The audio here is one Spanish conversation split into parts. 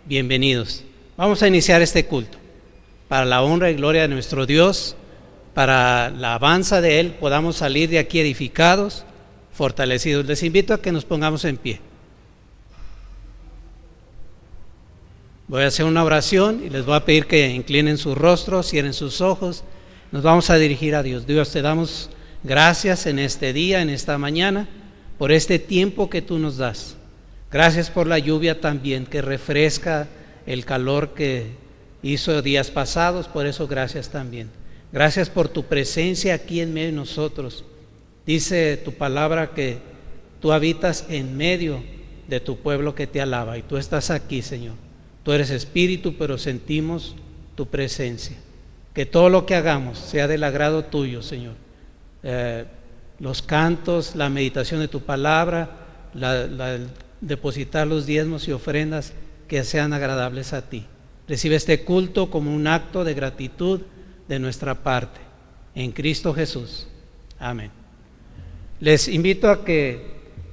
bienvenidos. Vamos a iniciar este culto para la honra y gloria de nuestro Dios, para la alabanza de Él, podamos salir de aquí edificados, fortalecidos. Les invito a que nos pongamos en pie. Voy a hacer una oración y les voy a pedir que inclinen sus rostros, cierren sus ojos. Nos vamos a dirigir a Dios. Dios, te damos gracias en este día, en esta mañana, por este tiempo que tú nos das. Gracias por la lluvia también, que refresca el calor que hizo días pasados, por eso gracias también. Gracias por tu presencia aquí en medio de nosotros. Dice tu palabra que tú habitas en medio de tu pueblo que te alaba, y tú estás aquí, Señor. Tú eres espíritu, pero sentimos tu presencia. Que todo lo que hagamos sea del agrado tuyo, Señor. Los cantos, la meditación de tu palabra, depositar los diezmos y ofrendas que sean agradables a ti. Recibe este culto como un acto de gratitud de nuestra parte. En Cristo Jesús. Amén. Les invito a que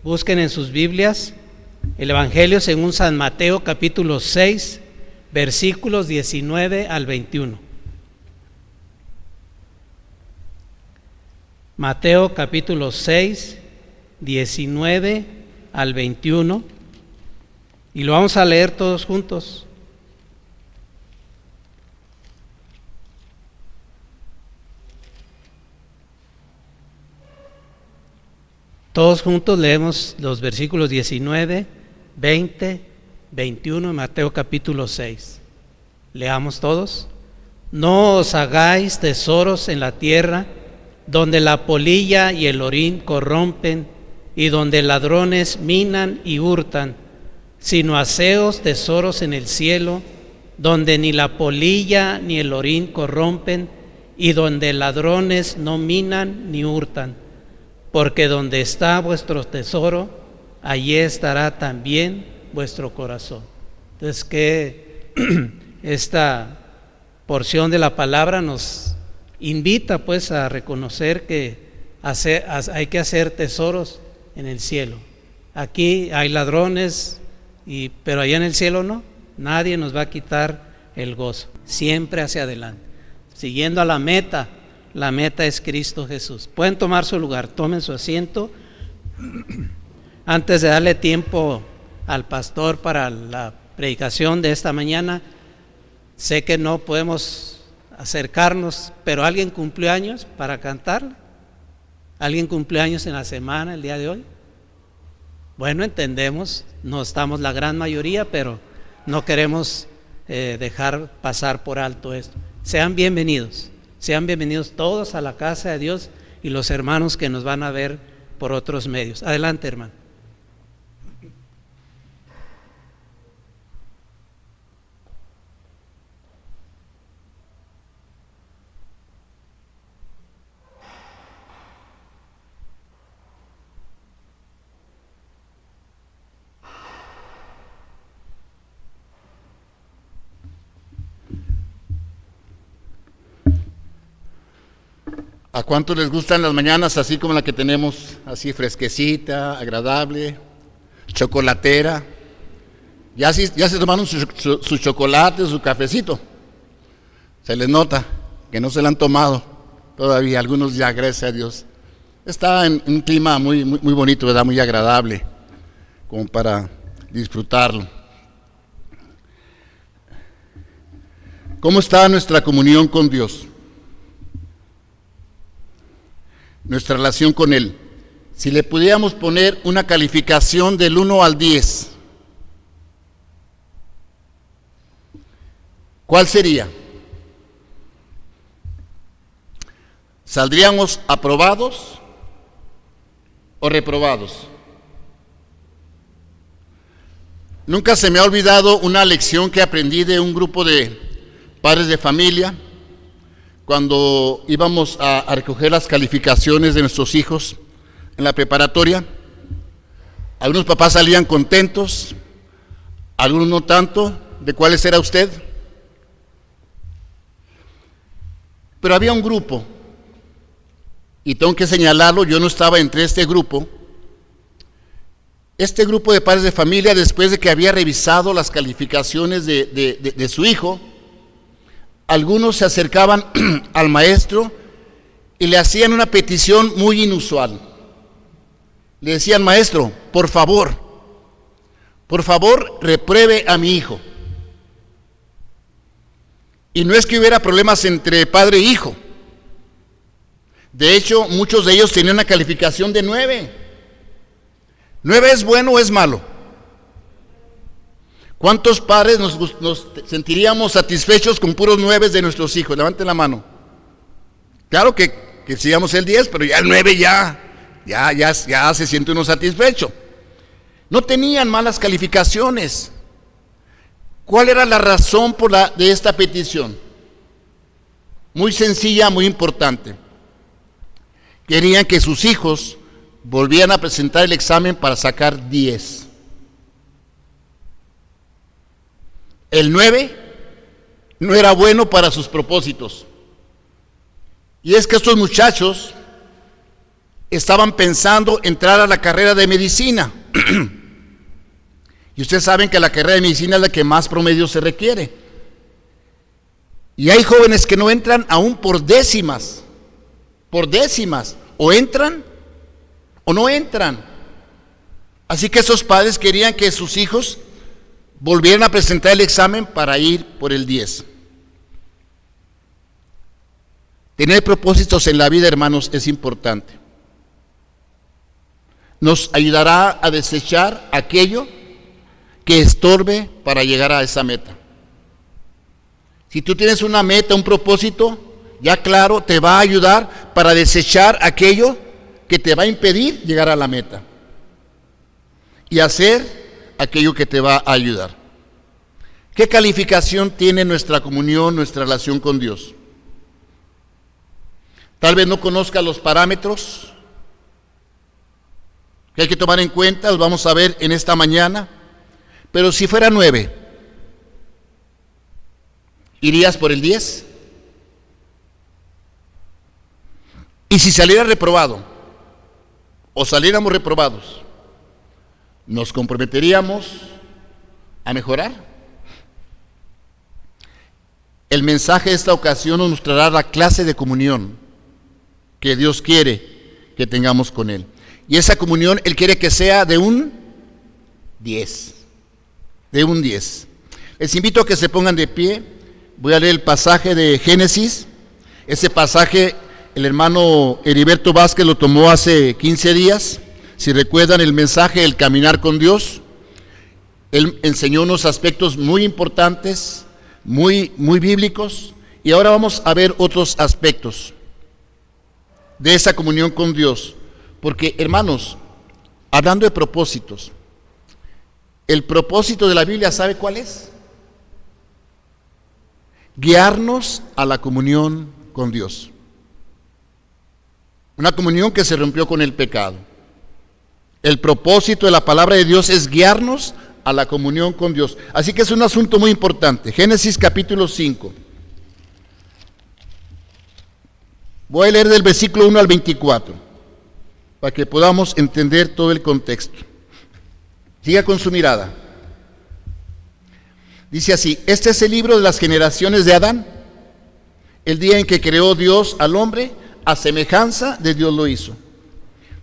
busquen en sus Biblias el Evangelio según San Mateo capítulo 6, versículos 19 al 21. Mateo capítulo 6, 19 al 21. Y lo vamos a leer todos juntos. Todos juntos leemos los versículos 19, 20, 21 de Mateo capítulo 6. Leamos todos. No os hagáis tesoros en la tierra, donde la polilla y el orín corrompen, y donde ladrones minan y hurtan, sino haceos tesoros en el cielo, donde ni la polilla ni el orín corrompen, y donde ladrones no minan ni hurtan. Porque donde está vuestro tesoro, allí estará también vuestro corazón. Entonces, que esta porción de la palabra nos invita pues a reconocer que hay que hacer tesoros en el cielo. Aquí hay ladrones, pero allá en el cielo no. Nadie nos va a quitar el gozo. Siempre hacia adelante, siguiendo a la meta. La meta es Cristo Jesús. Pueden tomar su lugar, tomen su asiento. Antes de darle tiempo al pastor para la predicación de esta mañana, sé que no podemos acercarnos, pero ¿alguien cumplió años para cantar? ¿Alguien cumplió años en la semana, el día de hoy? Bueno, entendemos, no estamos la gran mayoría, pero no queremos dejar pasar por alto esto. Sean bienvenidos todos a la casa de Dios y los hermanos que nos van a ver por otros medios. Adelante, hermano. ¿A cuántos les gustan las mañanas así como la que tenemos, así fresquecita, agradable, chocolatera? Ya se tomaron su chocolate, su cafecito. Se les nota que no se lo han tomado todavía, algunos ya, gracias a Dios. Está en un clima muy bonito, ¿verdad? Muy agradable, como para disfrutarlo. ¿Cómo está nuestra comunión con Dios? Nuestra relación con Él. Si le pudiéramos poner una calificación del 1 al 10, ¿cuál sería? ¿Saldríamos aprobados o reprobados? Nunca se me ha olvidado una lección que aprendí de un grupo de padres de familia cuando íbamos a recoger las calificaciones de nuestros hijos en la preparatoria. Algunos papás salían contentos, algunos no tanto. ¿De cuáles era usted? Pero había un grupo, y tengo que señalarlo, yo no estaba entre este grupo, Este grupo de padres de familia, después de que había revisado las calificaciones de su hijo, algunos se acercaban al maestro y le hacían una petición muy inusual. Le decían: maestro, por favor, repruebe a mi hijo. Y no es que hubiera problemas entre padre e hijo. De hecho, muchos de ellos tenían una calificación de 9. ¿9 es bueno o es malo? ¿Cuántos padres nos sentiríamos satisfechos con puros 9 de nuestros hijos? Levanten la mano. Claro que sigamos el 10, pero ya el 9 ya se siente uno satisfecho. No tenían malas calificaciones. ¿Cuál era la razón de esta petición? Muy sencilla, muy importante. Querían que sus hijos volvían a presentar el examen para sacar 10. El 9 no era bueno para sus propósitos. Y es que estos muchachos estaban pensando entrar a la carrera de medicina. Y ustedes saben que la carrera de medicina es la que más promedio se requiere. Y hay jóvenes que no entran aún por décimas. O entran o no entran. Así que esos padres querían que sus hijos volvieran a presentar el examen para ir por el 10. Tener propósitos en la vida, hermanos, es importante. Nos ayudará a desechar aquello que estorbe para llegar a esa meta. Si tú tienes una meta, un propósito, ya claro, te va a ayudar para desechar aquello que te va a impedir llegar a la meta y hacer aquello que te va a ayudar. ¿Qué calificación tiene nuestra comunión, nuestra relación con Dios? Tal vez no conozca los parámetros que hay que tomar en cuenta, los vamos a ver en esta mañana, pero si fuera 9, ¿irías por el 10? Y si saliera reprobado, o saliéramos reprobados, ¿nos comprometeríamos a mejorar? El mensaje de esta ocasión nos mostrará la clase de comunión que Dios quiere que tengamos con Él. Y esa comunión Él quiere que sea de un 10. De un 10. Les invito a que se pongan de pie. Voy a leer el pasaje de Génesis. Ese pasaje el hermano Heriberto Vázquez lo tomó hace 15 días. Si recuerdan el mensaje del caminar con Dios, él enseñó unos aspectos muy importantes, muy bíblicos, y ahora vamos a ver otros aspectos de esa comunión con Dios. Porque, hermanos, hablando de propósitos, el propósito de la Biblia, ¿sabe cuál es? Guiarnos a la comunión con Dios. Una comunión que se rompió con el pecado. El propósito de la palabra de Dios es guiarnos a la comunión con Dios. Así que es un asunto muy importante. Génesis capítulo 5. Voy a leer del versículo 1 al 24, para que podamos entender todo el contexto. Siga con su mirada. Dice así: este es el libro de las generaciones de Adán. El día en que creó Dios al hombre, a semejanza de Dios lo hizo.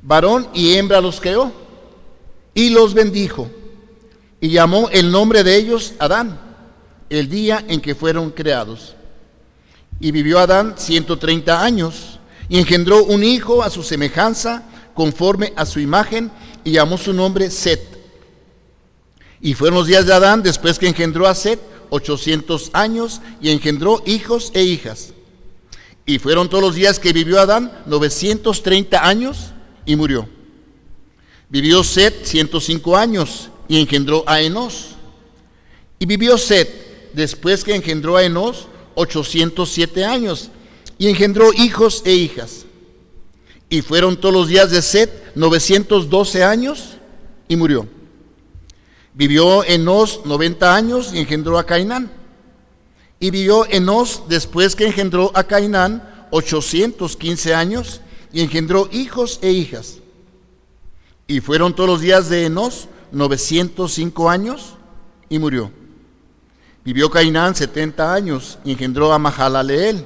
Varón y hembra los creó, y los bendijo, y llamó el nombre de ellos Adán, el día en que fueron creados. Y vivió Adán 130 años, y engendró un hijo a su semejanza, conforme a su imagen, y llamó su nombre Set. Y fueron los días de Adán, después que engendró a Set, 800 años, y engendró hijos e hijas. Y fueron todos los días que vivió Adán 930 años, y murió. Vivió Set 105 años, y engendró a Enós. Y vivió Set, después que engendró a Enós, 807 años, y engendró hijos e hijas. Y fueron todos los días de Set 912 años, y murió. Vivió Enós 90 años, y engendró a Cainán. Y vivió Enós, después que engendró a Cainán, 815 años, y engendró hijos e hijas. Y fueron todos los días de Enos 905 años y murió. Vivió Cainán 70 años y engendró a Mahalaleel.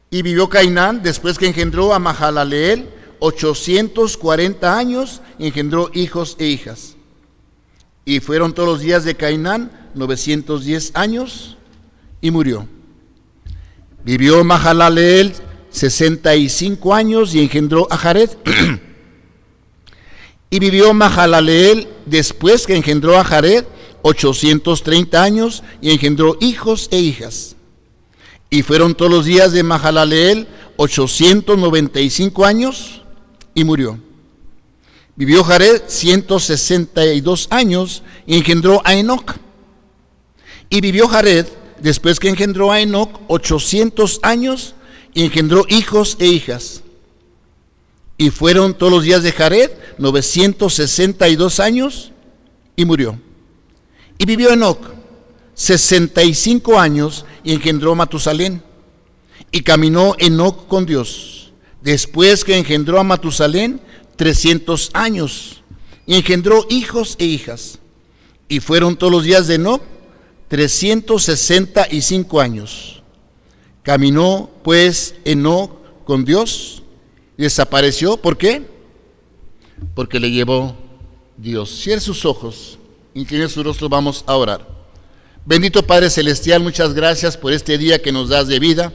Y vivió Cainán, después que engendró a Mahalaleel, 840 años y engendró hijos e hijas. Y fueron todos los días de Cainán 910 años y murió. Vivió Mahalaleel 65 años y engendró a Jared. Y vivió Mahalaleel, después que engendró a Jared, 830 años y engendró hijos e hijas. Y fueron todos los días de Mahalaleel 895 años y murió. Vivió Jared 162 años y engendró a Enoc. Y vivió Jared, después que engendró a Enoc, 800 años y engendró hijos e hijas. Y fueron todos los días de Jared 962 años y murió. Y vivió Enoc 65 años y engendró a Matusalén. Y caminó Enoc con Dios, después que engendró a Matusalén 300 años y engendró hijos e hijas. Y fueron todos los días de Enoc 365 años. Caminó pues Enoc con Dios y desapareció. ¿Por qué? Porque le llevó Dios. Cierre sus ojos, incline su rostro, vamos a orar. Bendito Padre Celestial, muchas gracias por este día que nos das de vida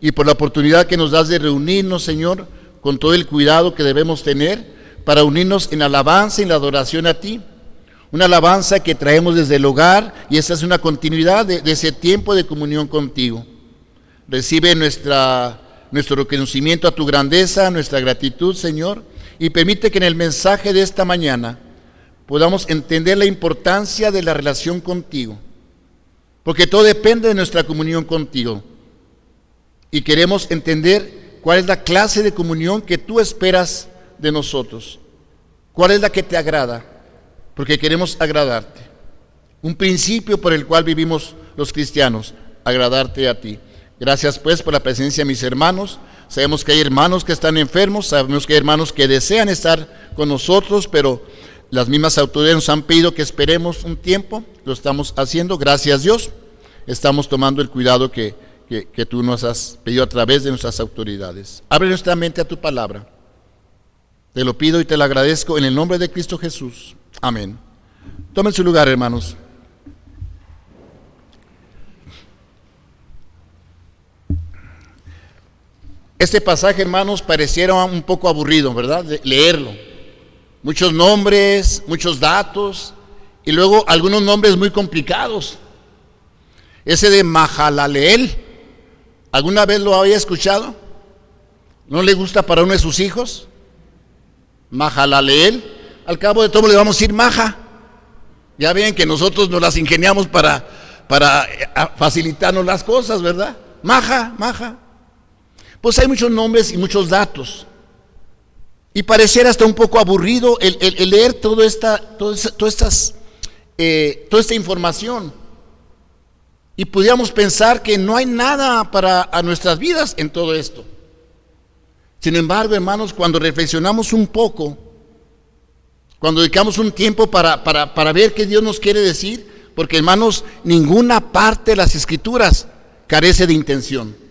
y por la oportunidad que nos das de reunirnos, Señor, con todo el cuidado que debemos tener para unirnos en alabanza y en la adoración a ti. Una alabanza que traemos desde el hogar, y esta es una continuidad de ese tiempo de comunión contigo. Recibe nuestro reconocimiento a tu grandeza, nuestra gratitud, Señor, y permite que en el mensaje de esta mañana podamos entender la importancia de la relación contigo, porque todo depende de nuestra comunión contigo, y queremos entender cuál es la clase de comunión que tú esperas de nosotros, cuál es la que te agrada, porque queremos agradarte. Un principio por el cual vivimos los cristianos, agradarte a ti. Gracias pues por la presencia de mis hermanos. Sabemos que hay hermanos que están enfermos, sabemos que hay hermanos que desean estar con nosotros, pero las mismas autoridades nos han pedido que esperemos un tiempo. Lo estamos haciendo, gracias Dios. Estamos tomando el cuidado que tú nos has pedido a través de nuestras autoridades. Abre nuestra mente a tu palabra. Te lo pido y te lo agradezco en el nombre de Cristo Jesús. Amén. Tomen su lugar, hermanos. Este pasaje, hermanos, pareciera un poco aburrido, ¿verdad? De leerlo. Muchos nombres, muchos datos, y luego algunos nombres muy complicados. Ese de Mahalaleel, ¿alguna vez lo había escuchado? ¿No le gusta para uno de sus hijos? Mahalaleel, al cabo de todo le vamos a decir Maja. Ya ven que nosotros nos las ingeniamos para facilitarnos las cosas, ¿verdad? Maja, Maja. Pues hay muchos nombres y muchos datos. Y pareciera hasta un poco aburrido el leer toda esta información. Y pudiéramos pensar que no hay nada para nuestras vidas en todo esto. Sin embargo, hermanos, cuando reflexionamos un poco, cuando dedicamos un tiempo para ver qué Dios nos quiere decir, porque, hermanos, ninguna parte de las Escrituras carece de intención.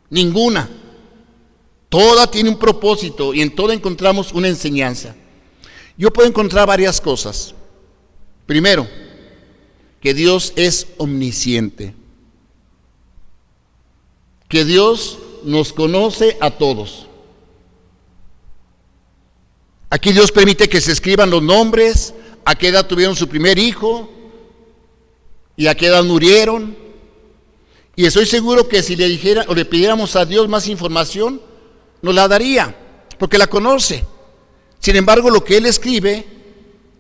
Ninguna. Toda tiene un propósito y en toda encontramos una enseñanza. Yo puedo encontrar varias cosas. Primero, que Dios es omnisciente. Que Dios nos conoce a todos. Aquí Dios permite que se escriban los nombres, a qué edad tuvieron su primer hijo y a qué edad murieron. Y estoy seguro que si le dijera o le pidiéramos a Dios más información, nos la daría, porque la conoce. Sin embargo, lo que Él escribe,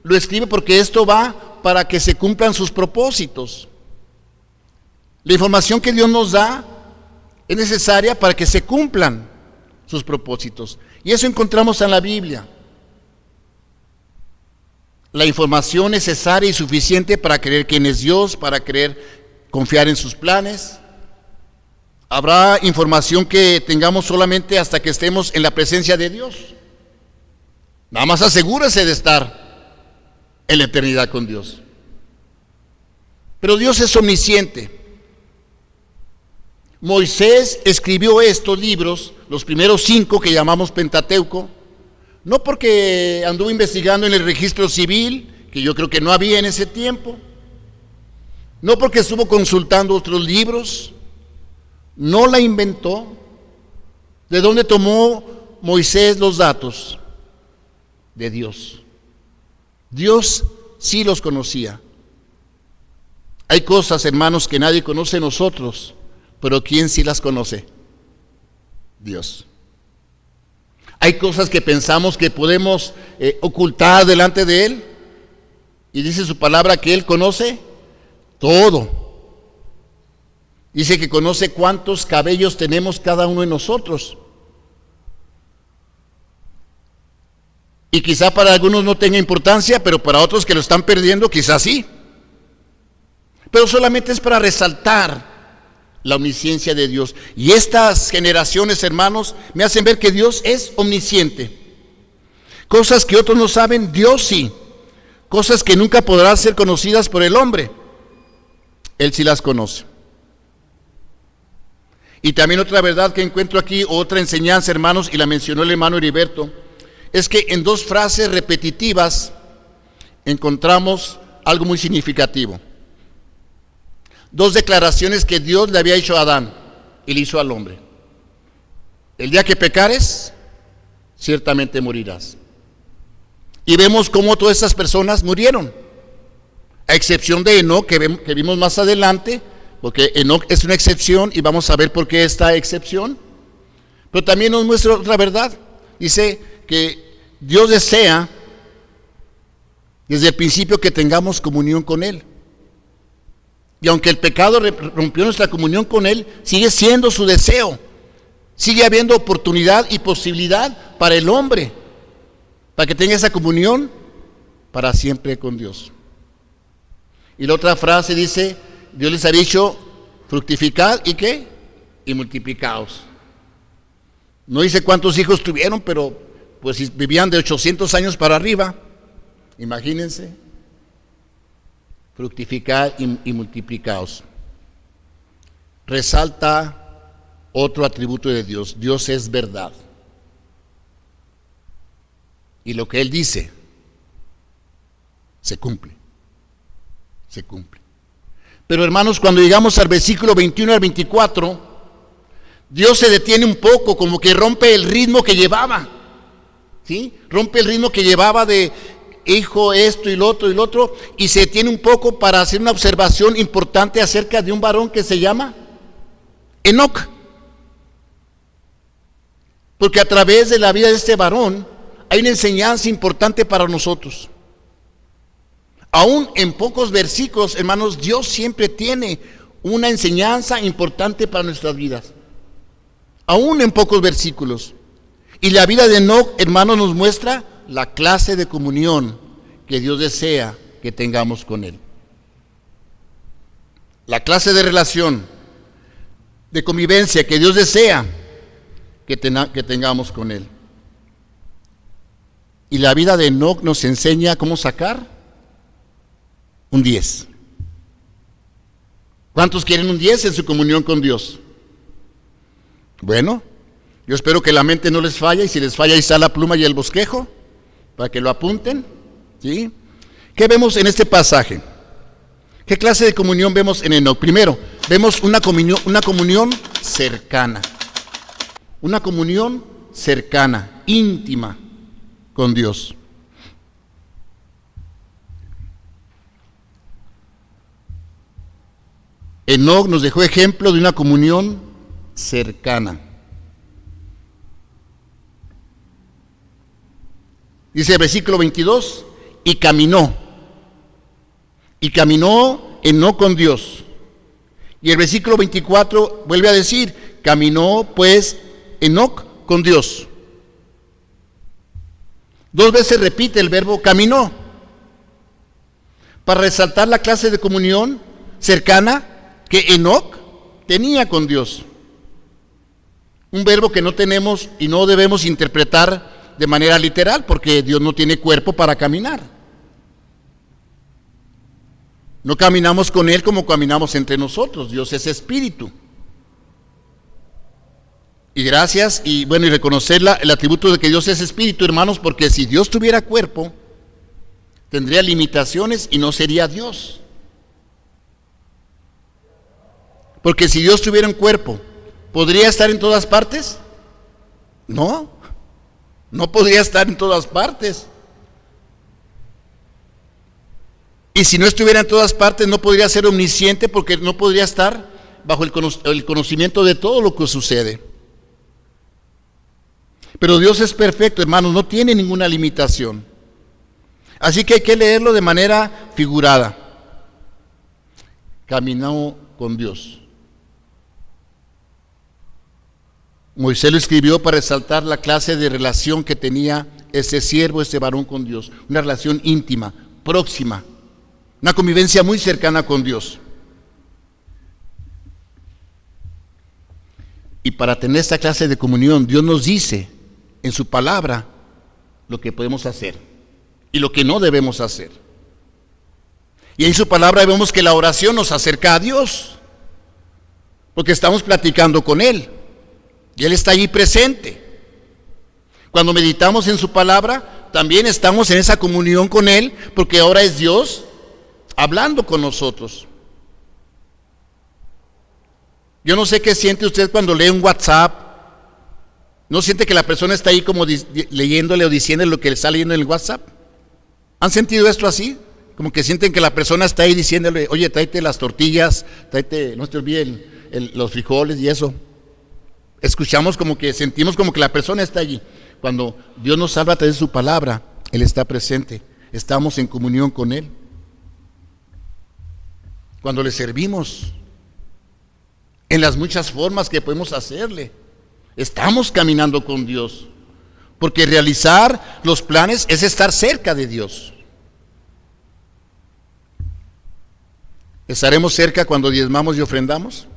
lo escribe porque esto va para que se cumplan sus propósitos. La información que Dios nos da es necesaria para que se cumplan sus propósitos. Y eso encontramos en la Biblia. La información necesaria y suficiente para creer quién es Dios, para confiar en sus planes. Habrá información que tengamos solamente hasta que estemos en la presencia de Dios. Nada más asegúrese de estar en la eternidad con Dios. Pero Dios es omnisciente. Moisés escribió estos libros, los primeros 5 que llamamos Pentateuco, no porque anduvo investigando en el registro civil, que yo creo que no había en ese tiempo, no porque estuvo consultando otros libros, no la inventó. ¿De dónde tomó Moisés los datos? De Dios. Dios sí los conocía. Hay cosas, hermanos, que nadie conoce de nosotros, pero ¿quién sí las conoce? Dios. Hay cosas que pensamos que podemos ocultar delante de Él, y dice su palabra que Él conoce todo. Dice que conoce cuántos cabellos tenemos cada uno de nosotros. Y quizá para algunos no tenga importancia, pero para otros que lo están perdiendo, quizás sí. Pero solamente es para resaltar la omnisciencia de Dios. Y estas generaciones, hermanos, me hacen ver que Dios es omnisciente. Cosas que otros no saben, Dios sí. Cosas que nunca podrán ser conocidas por el hombre, Él sí las conoce. Y también otra verdad que encuentro aquí, otra enseñanza, hermanos, y la mencionó el hermano Heriberto, es que en 2 frases repetitivas encontramos algo muy significativo. 2 declaraciones que Dios le había hecho a Adán y le hizo al hombre. El día que pecares, ciertamente morirás. Y vemos cómo todas estas personas murieron, a excepción de Enoc, que vimos más adelante, porque Enoc es una excepción y vamos a ver por qué esta excepción. Pero también nos muestra otra verdad. Dice que Dios desea desde el principio que tengamos comunión con Él. Y aunque el pecado rompió nuestra comunión con Él, sigue siendo su deseo. Sigue habiendo oportunidad y posibilidad para el hombre, para que tenga esa comunión para siempre con Dios. Y la otra frase dice, Dios les ha dicho, fructificad y ¿qué? Y multiplicaos. No dice cuántos hijos tuvieron, pero pues si vivían de 800 años para arriba, imagínense. Fructificad y multiplicaos. Resalta otro atributo de Dios. Dios es verdad. Y lo que Él dice, se cumple. Se cumple. Pero hermanos, cuando llegamos al versículo 21 al 24, Dios se detiene un poco, como que rompe el ritmo que llevaba. ¿Sí? Rompe el ritmo que llevaba de hijo, esto y lo otro, y se detiene un poco para hacer una observación importante acerca de un varón que se llama Enoc. Porque a través de la vida de este varón hay una enseñanza importante para nosotros. Aún en pocos versículos, hermanos, Dios siempre tiene una enseñanza importante para nuestras vidas. Aún en pocos versículos. Y la vida de Enoc, hermanos, nos muestra la clase de comunión que Dios desea que tengamos con Él. La clase de relación, de convivencia que Dios desea que tengamos con Él. Y la vida de Enoc nos enseña cómo sacar un 10. ¿Cuántos quieren un 10 en su comunión con Dios? Bueno, yo espero que la mente no les falle, y si les falla ahí está la pluma y el bosquejo, para que lo apunten. ¿Sí? ¿Qué vemos en este pasaje? ¿Qué clase de comunión vemos en Enoc? Primero, vemos una comunión cercana. Una comunión cercana, íntima con Dios. Enoc nos dejó ejemplo de una comunión cercana. Dice el versículo 22, y caminó Enoc con Dios. Y el versículo 24 vuelve a decir, caminó pues Enoc con Dios. 2 veces repite el verbo caminó, para resaltar la clase de comunión cercana que Enoc tenía con Dios. Un verbo que no tenemos y no debemos interpretar de manera literal, porque Dios no tiene cuerpo para caminar. No caminamos con Él como caminamos entre nosotros. Dios es espíritu. Y gracias, y bueno, y reconocer el atributo de que Dios es espíritu, hermanos, porque si Dios tuviera cuerpo, tendría limitaciones y no sería Dios. Porque si Dios tuviera un cuerpo, ¿podría estar en todas partes? No, no podría estar en todas partes. Y si no estuviera en todas partes, no podría ser omnisciente, porque no podría estar bajo el conocimiento de todo lo que sucede. Pero Dios es perfecto, hermanos, no tiene ninguna limitación. Así que hay que leerlo de manera figurada. Caminó con Dios. Moisés lo escribió para resaltar la clase de relación que tenía ese siervo, ese varón con Dios. Una relación íntima, próxima, una convivencia muy cercana con Dios. Y para tener esta clase de comunión, Dios nos dice en su palabra lo que podemos hacer y lo que no debemos hacer. Y en su palabra vemos que la oración nos acerca a Dios, porque estamos platicando con Él y Él está allí presente. Cuando meditamos en su palabra, también estamos en esa comunión con Él, porque ahora es Dios hablando con nosotros. Yo no sé qué siente usted cuando lee un WhatsApp. ¿No siente que la persona está ahí como leyéndole o diciéndole lo que le está leyendo en el WhatsApp? ¿Han sentido esto así? Como que sienten que la persona está ahí diciéndole, oye, tráete las tortillas, tráete, no te olvides los frijoles y eso. Escuchamos como que, sentimos como que la persona está allí. Cuando Dios nos habla a través de su palabra, Él está presente. Estamos en comunión con Él. Cuando le servimos, en las muchas formas que podemos hacerle, estamos caminando con Dios. Porque realizar los planes es estar cerca de Dios. ¿Estaremos cerca cuando diezmamos y ofrendamos?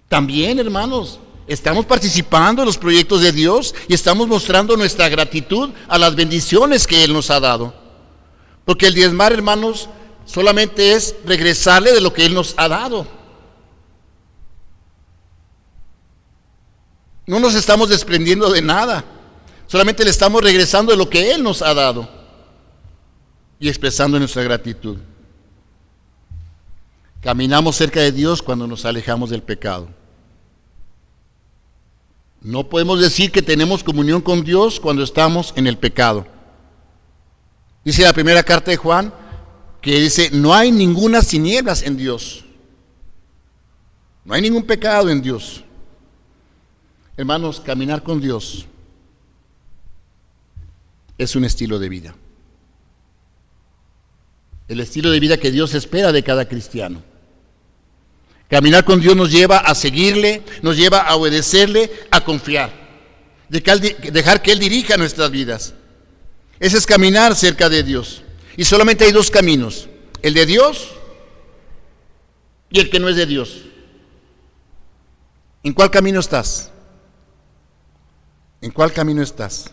También, hermanos, estamos participando en los proyectos de Dios y estamos mostrando nuestra gratitud a las bendiciones que Él nos ha dado. Porque el diezmar, hermanos, solamente es regresarle de lo que Él nos ha dado. No nos estamos desprendiendo de nada, solamente le estamos regresando de lo que Él nos ha dado y expresando nuestra gratitud. Caminamos cerca de Dios cuando nos alejamos del pecado. No podemos decir que tenemos comunión con Dios cuando estamos en el pecado. Dice la primera carta de Juan que dice, no hay ninguna tinieblas en Dios. No hay ningún pecado en Dios. Hermanos, caminar con Dios es un estilo de vida. El estilo de vida que Dios espera de cada cristiano. Caminar con Dios nos lleva a seguirle, nos lleva a obedecerle, a confiar. Dejar que Él dirija nuestras vidas. Ese es caminar cerca de Dios. Y solamente hay dos caminos, el de Dios y el que no es de Dios. ¿En cuál camino estás? ¿En cuál camino estás?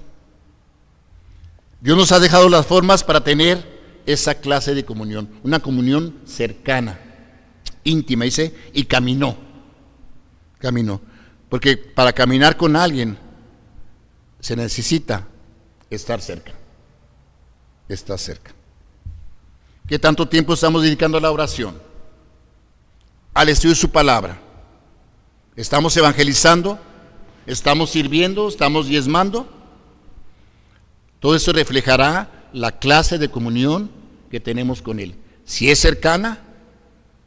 Dios nos ha dejado las formas para tener esa clase de comunión, una comunión cercana, íntima, dice, y caminó, porque para caminar con alguien se necesita estar cerca. ¿Qué tanto tiempo estamos dedicando a la oración? Al estudio de su palabra. ¿Estamos evangelizando? ¿Estamos sirviendo? ¿Estamos diezmando? Todo eso reflejará la clase de comunión que tenemos con Él. Si es cercana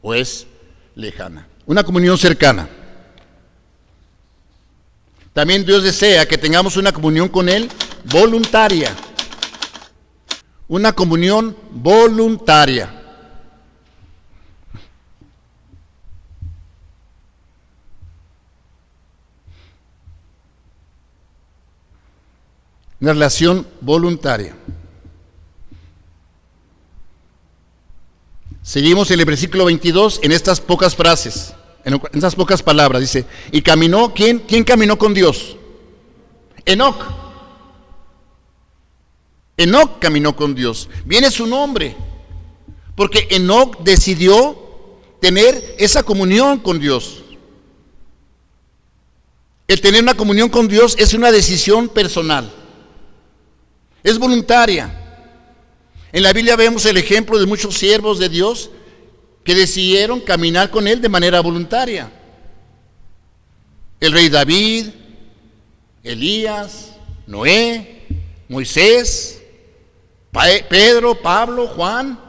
o es lejana. Una comunión cercana. También Dios desea que tengamos una comunión con Él voluntaria. Una comunión voluntaria. Una relación voluntaria. Seguimos en el versículo 22 en estas pocas frases, en estas pocas palabras. Dice, y caminó, ¿quién caminó con Dios? Enoc. Enoc caminó con Dios. Viene su nombre, porque Enoc decidió tener esa comunión con Dios. El tener una comunión con Dios es una decisión personal, es voluntaria. En la Biblia vemos el ejemplo de muchos siervos de Dios que decidieron caminar con Él de manera voluntaria. El rey David, Elías, Noé, Moisés, Pedro, Pablo, Juan.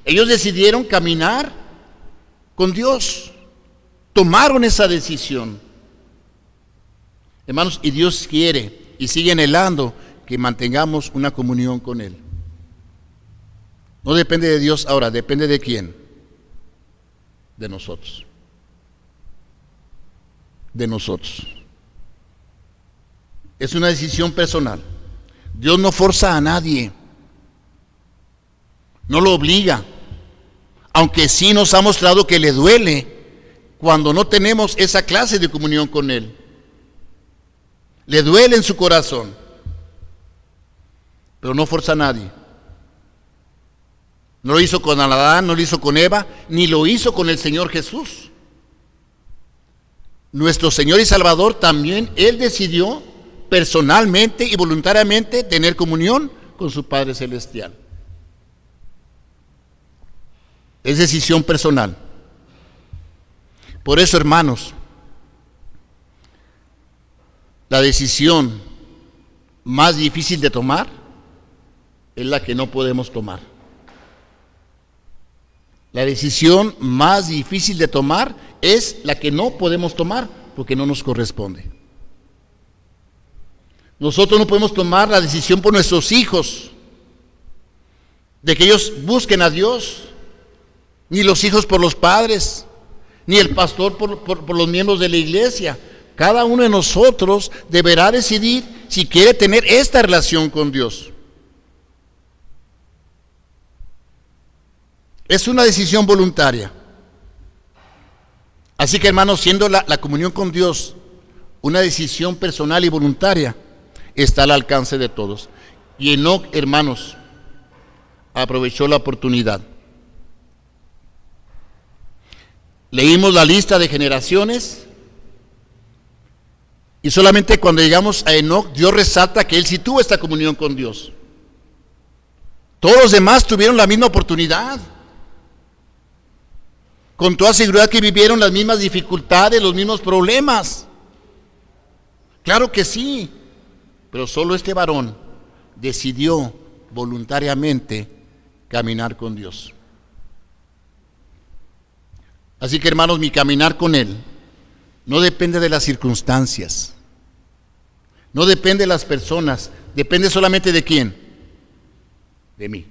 Ellos decidieron caminar con Dios, tomaron esa decisión. Hermanos, y Dios quiere y sigue anhelando que mantengamos una comunión con Él. No depende de Dios ahora, depende de quién, de nosotros. De nosotros. Es una decisión personal. Dios no forza a nadie, no lo obliga, aunque sí nos ha mostrado que le duele cuando no tenemos esa clase de comunión con Él. Le duele en su corazón, pero no forza a nadie. No lo hizo con Adán, no lo hizo con Eva, ni lo hizo con el Señor Jesús. Nuestro Señor y Salvador también, Él decidió personalmente y voluntariamente tener comunión con su Padre Celestial. Es decisión personal. Por eso, hermanos, la decisión más difícil de tomar es la que no podemos tomar. La decisión más difícil de tomar es la que no podemos tomar porque no nos corresponde. Nosotros no podemos tomar la decisión por nuestros hijos, de que ellos busquen a Dios, ni los hijos por los padres, ni el pastor por los miembros de la iglesia. Cada uno de nosotros deberá decidir si quiere tener esta relación con Dios. Es una decisión voluntaria. Así que, hermanos, siendo la comunión con Dios una decisión personal y voluntaria, está al alcance de todos. Y Enoc, hermanos, aprovechó la oportunidad. Leímos la lista de generaciones y solamente cuando llegamos a Enoc, Dios resalta que él sí tuvo esta comunión con Dios. Todos los demás tuvieron la misma oportunidad. Con toda seguridad que vivieron las mismas dificultades, los mismos problemas. Claro que sí, pero solo este varón decidió voluntariamente caminar con Dios. Así que, hermanos, mi caminar con Él no depende de las circunstancias, no depende de las personas, depende solamente de quién, de mí.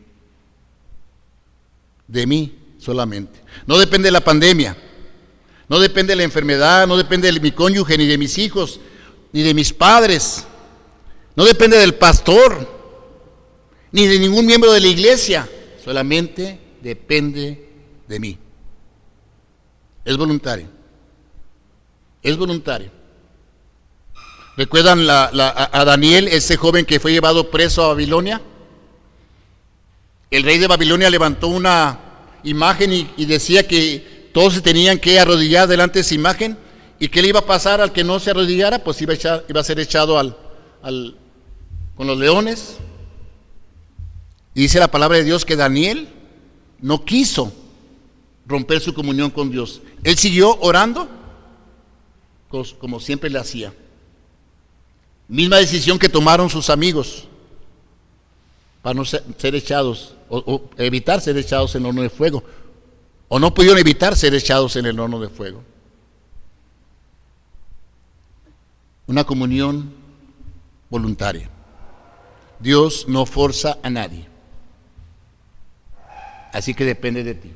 De mí solamente. No depende de la pandemia, no depende de la enfermedad, no depende de mi cónyuge, ni de mis hijos, ni de mis padres, no depende del pastor, ni de ningún miembro de la iglesia, solamente depende de mí. Es voluntario, es voluntario. ¿Recuerdan a Daniel, ese joven que fue llevado preso a Babilonia? El rey de Babilonia levantó una imagen y decía que todos se tenían que arrodillar delante de esa imagen, y que le iba a pasar al que no se arrodillara, pues iba a ser echado con los leones. Y dice la palabra de Dios que Daniel no quiso romper su comunión con Dios. Él siguió orando como siempre le hacía. Misma decisión que tomaron sus amigos para no ser echados o evitar ser echados en el horno de fuego, o no pudieron evitar ser echados en el horno de fuego. Una comunión voluntaria. Dios no forza a nadie, así que depende de ti.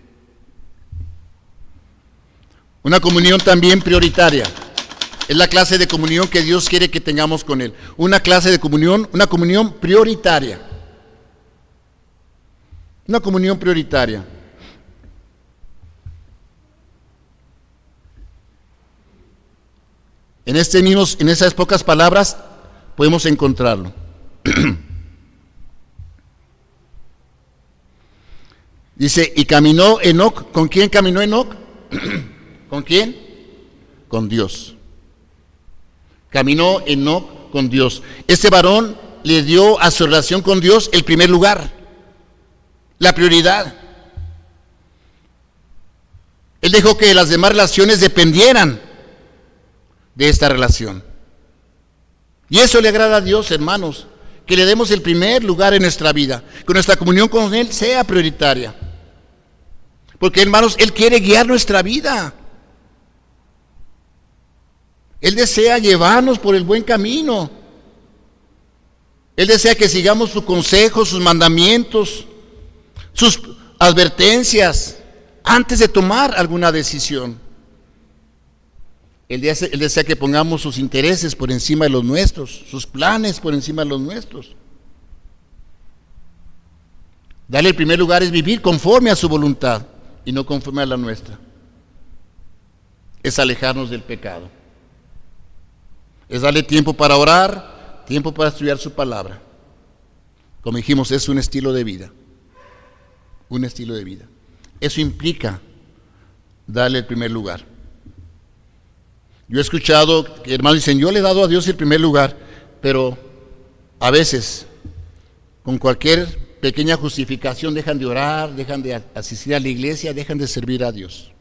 Una comunión también prioritaria. Es la clase de comunión que Dios quiere que tengamos con Él. Una clase de comunión, una comunión prioritaria. Una comunión prioritaria. En esas pocas palabras podemos encontrarlo. Dice, y caminó Enoc. ¿Con quién caminó Enoc? ¿Con quién? Con Dios. Caminó Enoc con Dios. Este varón le dio a su relación con Dios el primer lugar, la prioridad. Él dejó que las demás relaciones dependieran de esta relación. Y eso le agrada a Dios, hermanos, que le demos el primer lugar en nuestra vida, que nuestra comunión con Él sea prioritaria. Porque, hermanos, Él quiere guiar nuestra vida. Él desea llevarnos por el buen camino. Él desea que sigamos sus consejos, sus mandamientos, sus advertencias, antes de tomar alguna decisión. Él desea que pongamos sus intereses por encima de los nuestros, sus planes por encima de los nuestros. Darle el primer lugar es vivir conforme a su voluntad y no conforme a la nuestra. Es alejarnos del pecado. Es darle tiempo para orar, tiempo para estudiar su palabra. Como dijimos, es un estilo de vida. Un estilo de vida. Eso implica darle el primer lugar. Yo he escuchado que hermanos dicen, yo le he dado a Dios el primer lugar, pero a veces, con cualquier pequeña justificación, dejan de orar, dejan de asistir a la iglesia, dejan de servir a Dios.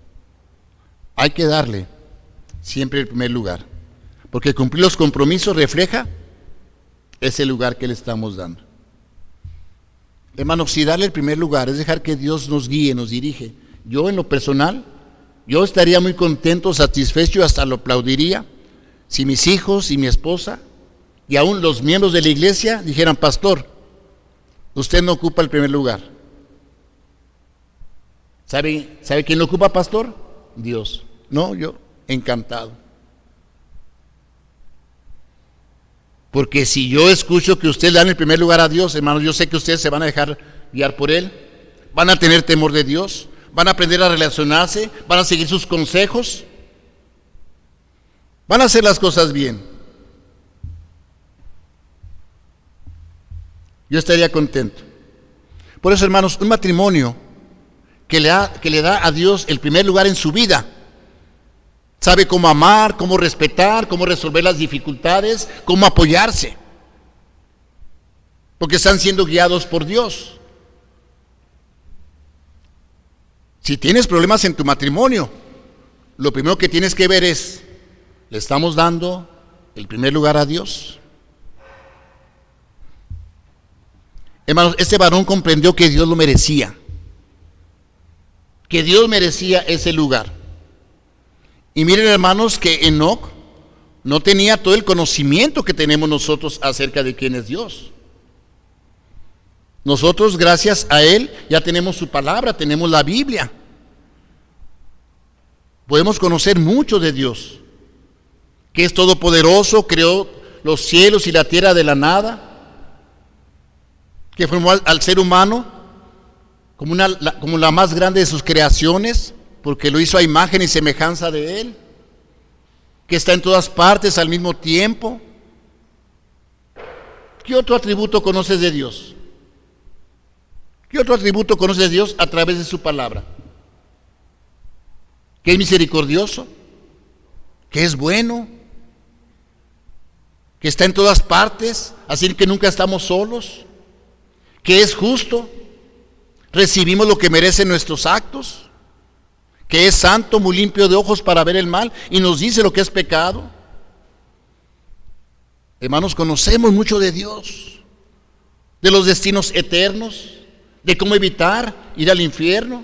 Hay que darle siempre el primer lugar, porque cumplir los compromisos refleja ese lugar que le estamos dando. Hermanos, si darle el primer lugar es dejar que Dios nos guíe, nos dirige. Yo en lo personal, yo estaría muy contento, satisfecho, hasta lo aplaudiría, si mis hijos y mi esposa, y aún los miembros de la iglesia, dijeran, pastor, usted no ocupa el primer lugar. ¿Sabe quién lo ocupa, pastor? Dios. No, yo, encantado. Porque si yo escucho que usted le dan el primer lugar a Dios, hermanos, yo sé que ustedes se van a dejar guiar por Él, van a tener temor de Dios, van a aprender a relacionarse, van a seguir sus consejos, van a hacer las cosas bien. Yo estaría contento. Por eso, hermanos, un matrimonio que le da a Dios el primer lugar en su vida, sabe cómo amar, cómo respetar, cómo resolver las dificultades, cómo apoyarse, porque están siendo guiados por Dios. Si tienes problemas en tu matrimonio, lo primero que tienes que ver es, ¿le estamos dando el primer lugar a Dios? Hermanos, este varón comprendió que Dios lo merecía, que Dios merecía ese lugar. Y miren, hermanos, que Enoc no tenía todo el conocimiento que tenemos nosotros acerca de quién es Dios. Nosotros, gracias a Él, ya tenemos su palabra, tenemos la Biblia. Podemos conocer mucho de Dios, que es todopoderoso, creó los cielos y la tierra de la nada, que formó al ser humano como la más grande de sus creaciones, porque lo hizo a imagen y semejanza de Él, que está en todas partes al mismo tiempo. ¿Qué otro atributo conoces de Dios? ¿Qué otro atributo conoces de Dios a través de su palabra? Que es misericordioso, que es bueno, que está en todas partes, así que nunca estamos solos, que es justo, recibimos lo que merecen nuestros actos, que es santo, muy limpio de ojos para ver el mal, y nos dice lo que es pecado. Hermanos, conocemos mucho de Dios, de los destinos eternos, de cómo evitar ir al infierno,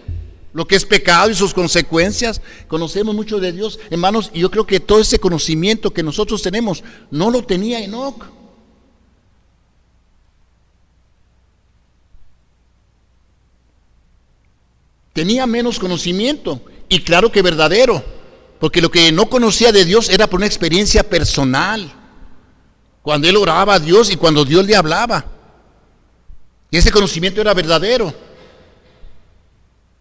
lo que es pecado y sus consecuencias. Conocemos mucho de Dios, hermanos, y yo creo que todo ese conocimiento que nosotros tenemos no lo tenía Enoc. Tenía menos conocimiento, y claro que verdadero, porque lo que no conocía de Dios era por una experiencia personal, cuando él oraba a Dios y cuando Dios le hablaba, y ese conocimiento era verdadero.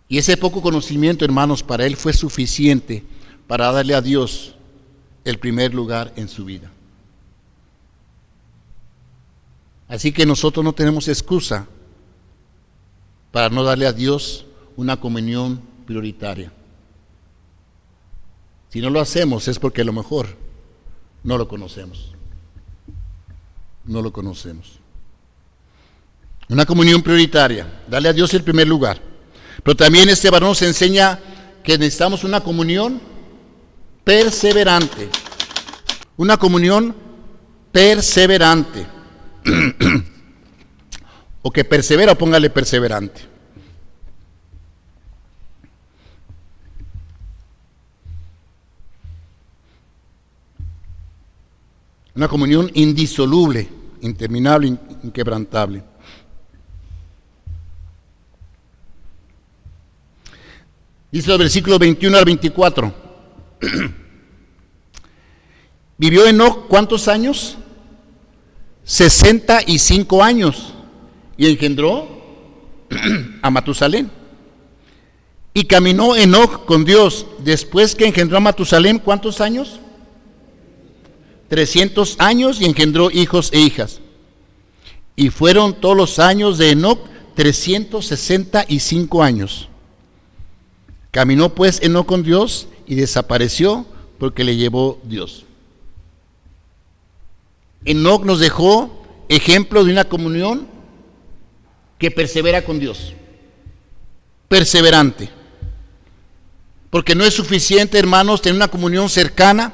Y ese poco conocimiento, hermanos, para él fue suficiente para darle a Dios el primer lugar en su vida. Así que nosotros no tenemos excusa para no darle a Dios una comunión prioritaria. Si no lo hacemos es porque a lo mejor no lo conocemos. No lo conocemos. Una comunión prioritaria, darle a Dios el primer lugar. Pero también este varón nos enseña que necesitamos una comunión perseverante. Una comunión perseverante. O que persevera, póngale perseverante. Una comunión indisoluble, interminable, inquebrantable. Dice el versículo 21 al 24. ¿Vivió Enoc cuántos años? 65 años. Y engendró a Matusalén. Y caminó Enoc con Dios. Después que engendró a Matusalén, ¿cuántos años? 300 años, y engendró hijos e hijas. Y fueron todos los años de Enoc 365 años. Caminó pues Enoc con Dios y desapareció porque le llevó Dios. Enoc nos dejó ejemplo de una comunión que persevera con Dios. Perseverante. Porque no es suficiente, hermanos, tener una comunión cercana,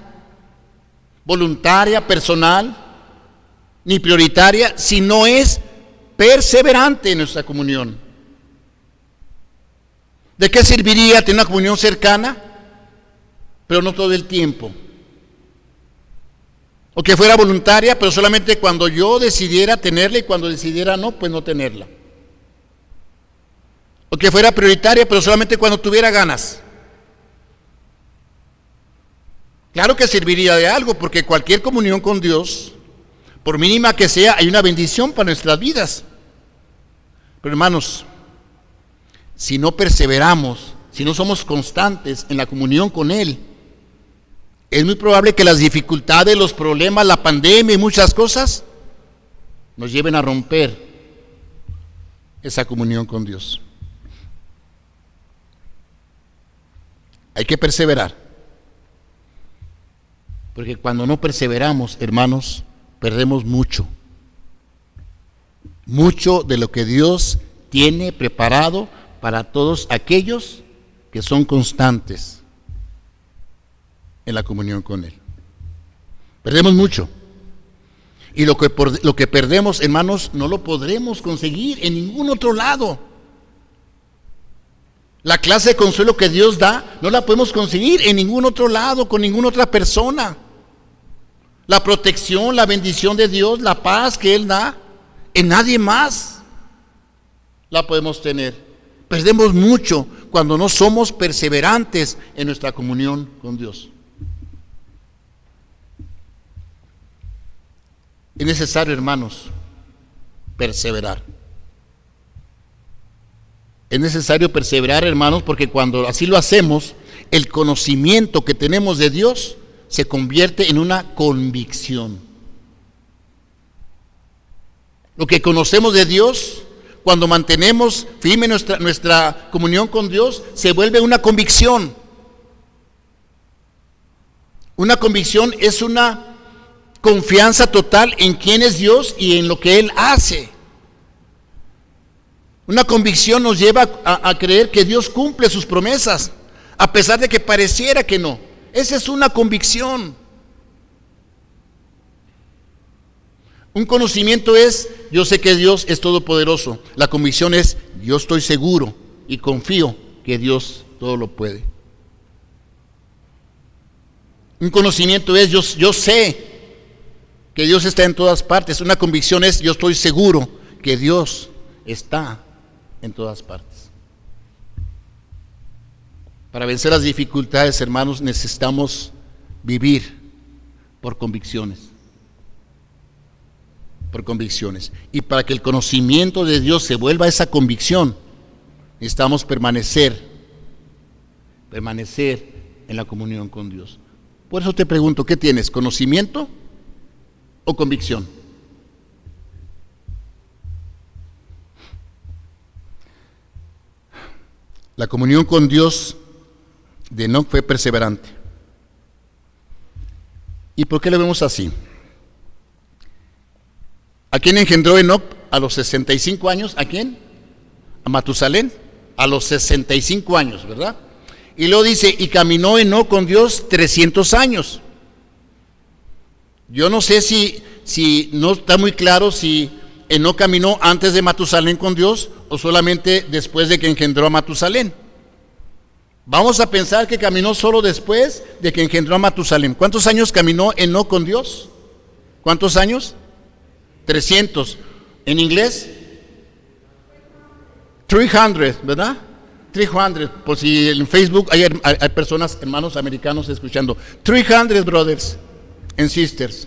voluntaria, personal, ni prioritaria, si no es perseverante en nuestra comunión. ¿De qué serviría tener una comunión cercana, pero no todo el tiempo? O que fuera voluntaria, pero solamente cuando yo decidiera tenerla, y cuando decidiera no, pues no tenerla. O que fuera prioritaria, pero solamente cuando tuviera ganas. Claro que serviría de algo, porque cualquier comunión con Dios, por mínima que sea, hay una bendición para nuestras vidas. Pero hermanos, si no perseveramos, si no somos constantes en la comunión con Él, es muy probable que las dificultades, los problemas, la pandemia y muchas cosas nos lleven a romper esa comunión con Dios. Hay que perseverar, porque cuando no perseveramos, hermanos, perdemos mucho de lo que Dios tiene preparado para todos aquellos que son constantes en la comunión con Él. Perdemos mucho. Y lo que perdemos, hermanos, no lo podremos conseguir en ningún otro lado. La clase de consuelo que Dios da, no la podemos conseguir en ningún otro lado, con ninguna otra persona. La protección, la bendición de Dios, la paz que Él da, en nadie más la podemos tener. Perdemos mucho cuando no somos perseverantes en nuestra comunión con Dios. Es necesario, hermanos, perseverar. Es necesario perseverar, hermanos, porque cuando así lo hacemos, el conocimiento que tenemos de Dios se convierte en una convicción. Lo que conocemos de Dios, cuando mantenemos firme nuestra comunión con Dios, se vuelve una convicción. Una convicción es una confianza total en quién es Dios y en lo que Él hace. Una convicción nos lleva a creer que Dios cumple sus promesas, a pesar de que pareciera que no. Esa es una convicción. Un conocimiento es, yo sé que Dios es todopoderoso. La convicción es, yo estoy seguro y confío que Dios todo lo puede. Un conocimiento es, yo sé que Dios está en todas partes. Una convicción es, yo estoy seguro que Dios está en todas partes. Para vencer las dificultades, hermanos, necesitamos vivir por convicciones. Por convicciones. Y para que el conocimiento de Dios se vuelva esa convicción, necesitamos permanecer en la comunión con Dios. Por eso te pregunto, ¿qué tienes? ¿Conocimiento o convicción? La comunión con Dios de Enoc fue perseverante. ¿Y por qué lo vemos así? ¿A quién engendró Enoc a los 65 años? ¿A quién? A Matusalén, a los 65 años, ¿verdad? Y luego dice, y caminó Enoc con Dios 300 años. Yo no sé si no está muy claro si Enoc caminó antes de Matusalén con Dios o solamente después de que engendró a Matusalén. Vamos a pensar que caminó solo después de que engendró a Matusalén. ¿Cuántos años caminó Enoc con Dios? ¿Cuántos años? 300. En inglés, 300, ¿verdad? 300. Por si en Facebook hay personas, hermanos americanos escuchando. 300 brothers and sisters.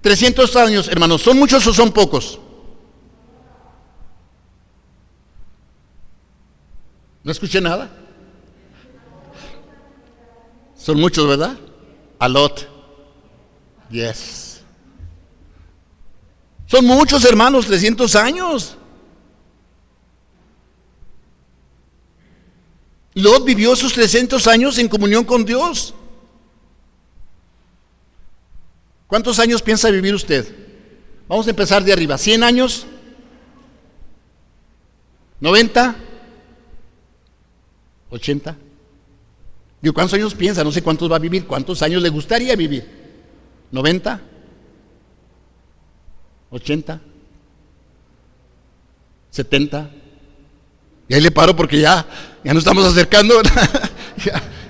300 años, hermanos. ¿Son muchos o son pocos? ¿No escuché nada? Son muchos, ¿verdad? A lot. Yes. Son muchos, hermanos, 300 años. Lot vivió esos 300 años en comunión con Dios. ¿Cuántos años piensa vivir usted? Vamos a empezar de arriba. ¿100 años? ¿90? ¿80? Digo, ¿cuántos años piensa? No sé cuántos va a vivir. ¿Cuántos años le gustaría vivir? ¿90? ¿80? ¿70? Y ahí le paro porque ya nos estamos acercando,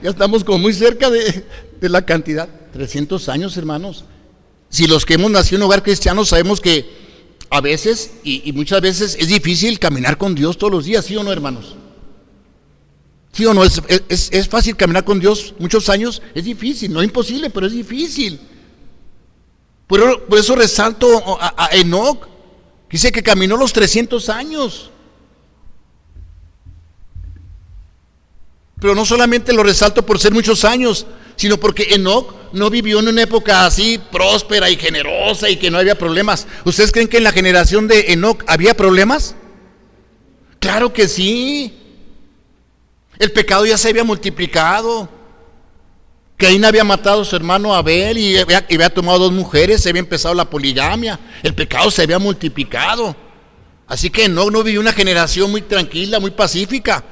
ya estamos como muy cerca de la cantidad. 300 años, hermanos. Si los que hemos nacido en un hogar cristiano sabemos que a veces y muchas veces es difícil caminar con Dios todos los días, ¿sí o no, hermanos? ¿Sí o no? ¿Es fácil caminar con Dios muchos años? Es difícil, no imposible, pero es difícil. Por eso resalto a Enoc, que dice que caminó los 300 años. Pero no solamente lo resalto por ser muchos años, sino porque Enoc no vivió en una época así próspera y generosa y que no había problemas. ¿Ustedes creen que en la generación de Enoc había problemas? Claro que sí. El pecado ya se había multiplicado. Caín había matado a su hermano Abel y había tomado 2 mujeres, se había empezado la poligamia. El pecado se había multiplicado. Así que Enoc no vivió una generación muy tranquila, muy pacífica.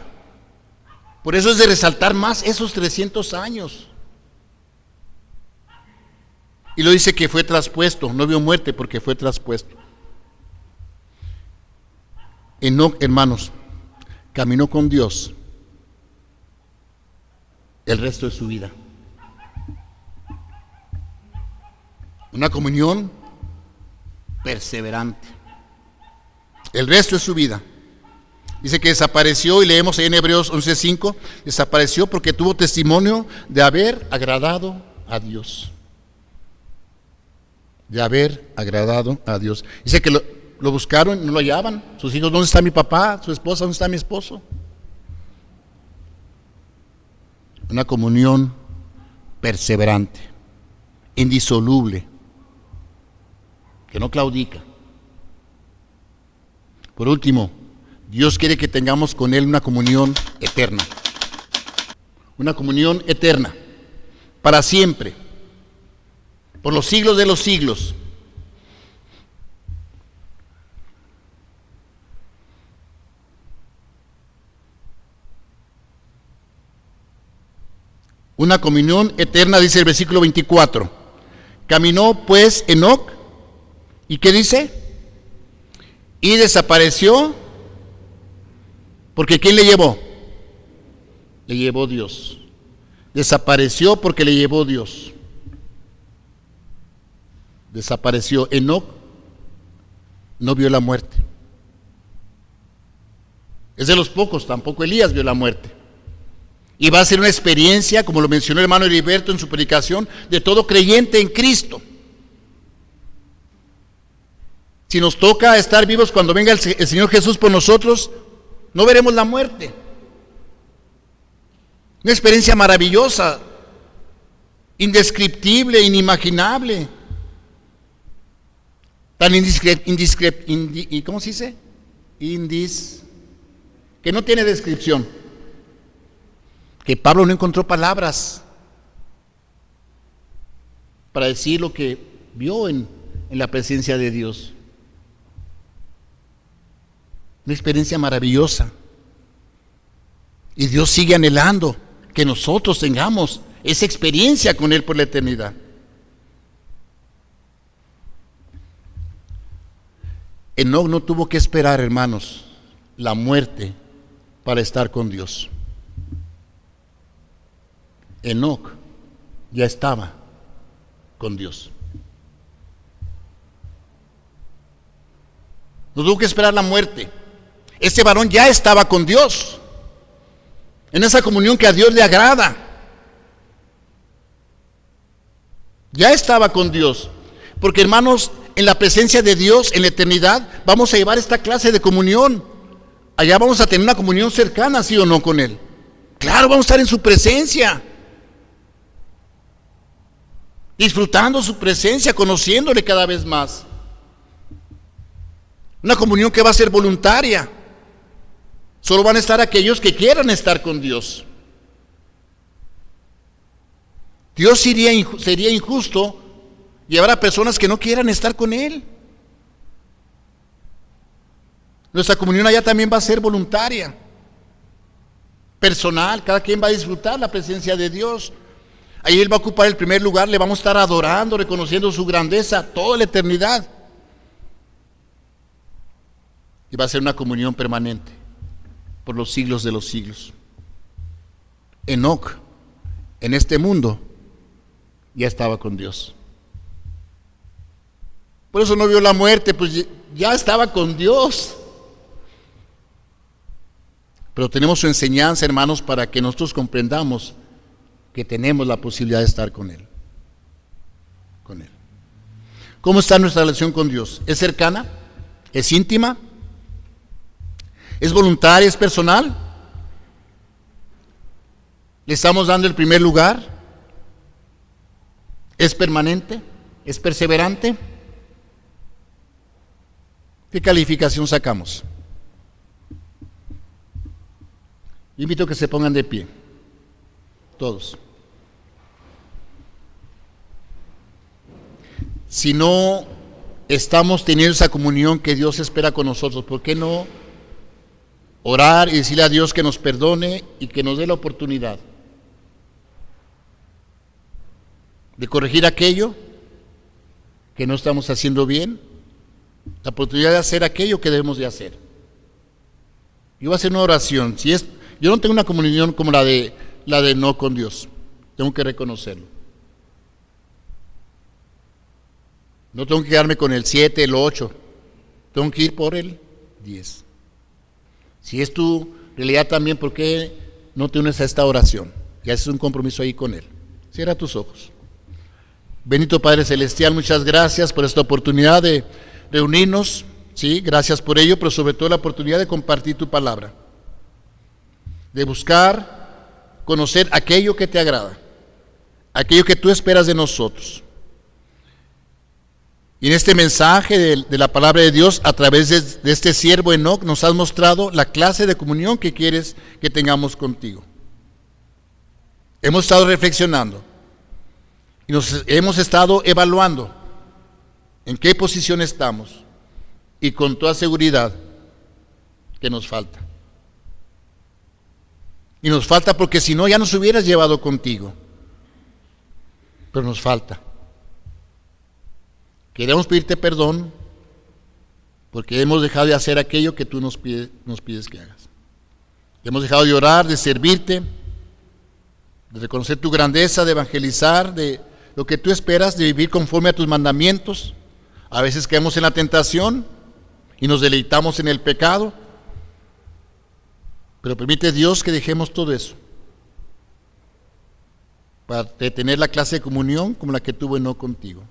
Por eso es de resaltar más esos 300 años. Y lo dice que fue traspuesto, no vio muerte porque fue traspuesto. Enoc, hermanos, caminó con Dios el resto de su vida. Una comunión perseverante. El resto de su vida. Dice que desapareció, y leemos ahí en Hebreos 11:5, desapareció porque tuvo testimonio de haber agradado a Dios. De haber agradado a Dios. Dice que lo buscaron, no lo hallaban. Sus hijos, ¿dónde está mi papá? Su esposa, ¿dónde está mi esposo? Una comunión perseverante, indisoluble, que no claudica. Por último, Dios quiere que tengamos con Él una comunión eterna. Una comunión eterna, para siempre, por los siglos de los siglos. Una comunión eterna, dice el versículo 24. Caminó pues Enoc, ¿y qué dice? Y desapareció, porque ¿quién le llevó? Le llevó Dios. Desapareció porque le llevó Dios. Desapareció. Enoc no vio la muerte. Es de los pocos, tampoco Elías vio la muerte. Y va a ser una experiencia, como lo mencionó el hermano Heriberto en su predicación, de todo creyente en Cristo. Si nos toca estar vivos cuando venga el Señor Jesús por nosotros, no veremos la muerte. Una experiencia maravillosa, indescriptible, inimaginable. Tan ¿cómo se dice? que no tiene descripción, que Pablo no encontró palabras para decir lo que vio en la presencia de Dios. Una experiencia maravillosa. Y Dios sigue anhelando que nosotros tengamos esa experiencia con Él por la eternidad. Enoc no tuvo que esperar, hermanos, la muerte para estar con Dios. Enoc ya estaba con Dios. No tuvo que esperar la muerte. Este varón ya estaba con Dios, en esa comunión que a Dios le agrada. Ya estaba con Dios. Porque, hermanos, en la presencia de Dios, en la eternidad, vamos a llevar esta clase de comunión. Allá vamos a tener una comunión cercana, ¿sí o no, con Él? Claro, vamos a estar en su presencia, disfrutando su presencia, conociéndole cada vez más. Una comunión que va a ser voluntaria. Solo van a estar aquellos que quieran estar con Dios. Dios sería injusto llevar a personas que no quieran estar con Él. Nuestra comunión allá también va a ser voluntaria, personal. Cada quien va a disfrutar la presencia de Dios. Ahí Él va a ocupar el primer lugar. Le vamos a estar adorando, reconociendo su grandeza toda la eternidad. Y va a ser una comunión permanente por los siglos de los siglos. Enoc, en este mundo, ya estaba con Dios. Por eso no vio la muerte, pues ya estaba con Dios. Pero tenemos su enseñanza, hermanos, para que nosotros comprendamos que tenemos la posibilidad de estar con Él. Con Él. ¿Cómo está nuestra relación con Dios? ¿Es cercana? ¿Es íntima? ¿Es voluntaria? ¿Es personal? ¿Le estamos dando el primer lugar? ¿Es permanente? ¿Es perseverante? ¿Qué calificación sacamos? Invito a que se pongan de pie, todos. Si no estamos teniendo esa comunión que Dios espera con nosotros, ¿por qué no orar y decirle a Dios que nos perdone y que nos dé la oportunidad de corregir aquello que no estamos haciendo bien, la oportunidad de hacer aquello que debemos de hacer? Yo voy a hacer una oración. Yo no tengo una comunión como la de no con Dios, tengo que reconocerlo. No tengo que quedarme con el 7, el 8, tengo que ir por el 10. Si es tu realidad también, ¿por qué no te unes a esta oración? Y haces un compromiso ahí con Él. Cierra tus ojos. Bendito Padre Celestial, muchas gracias por esta oportunidad de reunirnos. Sí, gracias por ello, pero sobre todo la oportunidad de compartir tu palabra, de buscar conocer aquello que te agrada, aquello que tú esperas de nosotros. Y en este mensaje de la palabra de Dios, a través de este siervo Enoc, nos has mostrado la clase de comunión que quieres que tengamos contigo. Hemos estado reflexionando y nos hemos estado evaluando en qué posición estamos, y con toda seguridad que nos falta. Y nos falta porque si no ya nos hubieras llevado contigo. Pero nos falta. Queremos pedirte perdón porque hemos dejado de hacer aquello que tú nos pides que hagas. Hemos dejado de orar, de servirte, de reconocer tu grandeza, de evangelizar, de lo que tú esperas, de vivir conforme a tus mandamientos. A veces caemos en la tentación y nos deleitamos en el pecado, pero permite Dios que dejemos todo eso para tener la clase de comunión como la que tuvo Enoc contigo,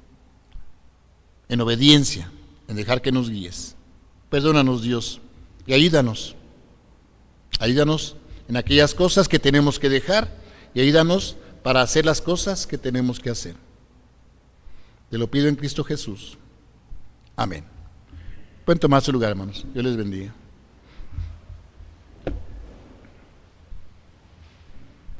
en obediencia, en dejar que nos guíes. Perdónanos, Dios, y ayúdanos en aquellas cosas que tenemos que dejar, y ayúdanos para hacer las cosas que tenemos que hacer. Te lo pido en Cristo Jesús. Amén. Pueden tomar su lugar, hermanos. Dios les bendiga.